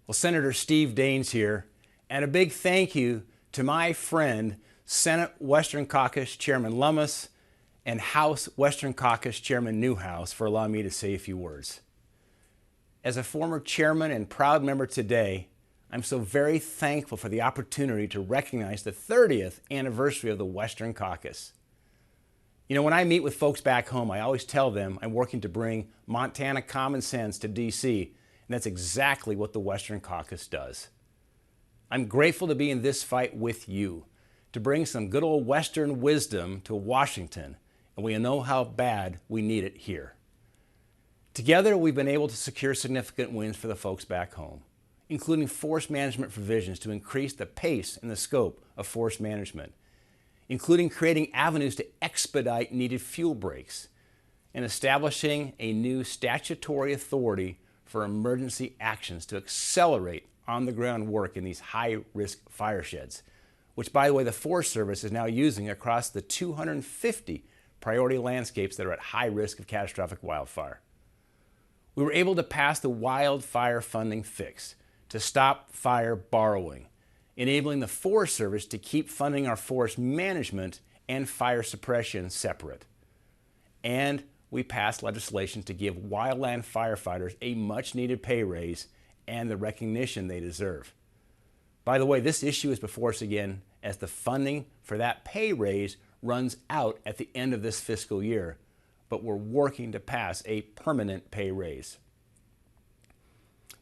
Well, Senator Steve Daines here, and a big thank you to my friend, Senate Western Caucus Chairman Lummis and House Western Caucus Chairman Newhouse for allowing me to say a few words. As a former chairman and proud member today, I'm so very thankful for the opportunity to recognize the 30th anniversary of the Western Caucus. You know, when I meet with folks back home, I always tell them I'm working to bring Montana common sense to D.C., and that's exactly what the Western Caucus does. I'm grateful to be in this fight with you, to bring some good old Western wisdom to Washington, and we know how bad we need it here. Together, we've been able to secure significant wins for the folks back home, including forest management provisions to increase the pace and the scope of forest management, including creating avenues to expedite needed fuel breaks, and establishing a new statutory authority for emergency actions to accelerate on-the-ground work in these high-risk firesheds, which, by the way, the Forest Service is now using across the 250 priority landscapes that are at high risk of catastrophic wildfire. We were able to pass the wildfire funding fix to stop fire borrowing, enabling the Forest Service to keep funding our forest management and fire suppression separate. And we passed legislation to give wildland firefighters a much-needed pay raise and the recognition they deserve. By the way, this issue is before us again as the funding for that pay raise runs out at the end of this fiscal year, but we're working to pass a permanent pay raise.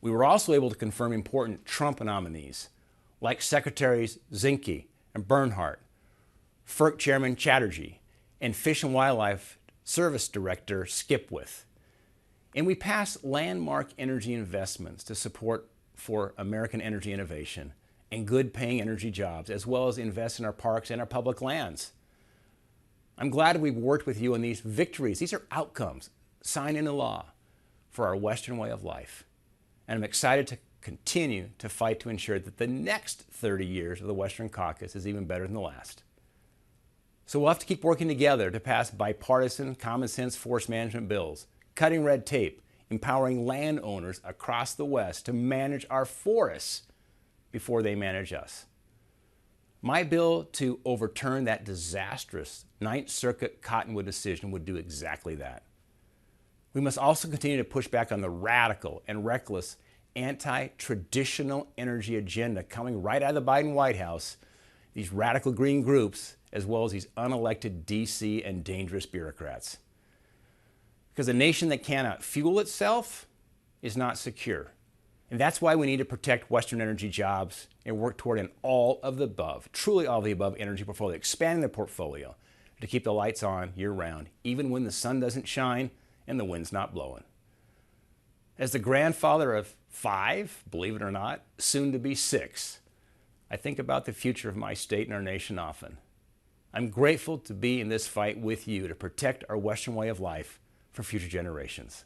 We were also able to confirm important Trump nominees, like Secretaries Zinke and Bernhardt, FERC Chairman Chatterjee, and Fish and Wildlife Service Director Skipwith. And we passed landmark energy investments to support for American energy innovation and good-paying energy jobs, as well as invest in our parks and our public lands. I'm glad we've worked with you on these victories. These are outcomes signed into law for our Western way of life. And I'm excited to continue to fight to ensure that the next 30 years of the Western Caucus is even better than the last. So we'll have to keep working together to pass bipartisan, common sense forest management bills, cutting red tape, empowering landowners across the West to manage our forests before they manage us. My bill to overturn that disastrous Ninth Circuit Cottonwood decision would do exactly that. We must also continue to push back on the radical and reckless anti-traditional energy agenda coming right out of the Biden White House, these radical green groups, as well as these unelected DC and dangerous bureaucrats. Because a nation that cannot fuel itself is not secure. And that's why we need to protect Western energy jobs and work toward an all of the above, truly all of the above energy portfolio, expanding the portfolio to keep the lights on year-round, even when the sun doesn't shine and the wind's not blowing. As the grandfather of 5, believe it or not, soon to be 6, I think about the future of my state and our nation often. I'm grateful to be in this fight with you to protect our Western way of life for future generations.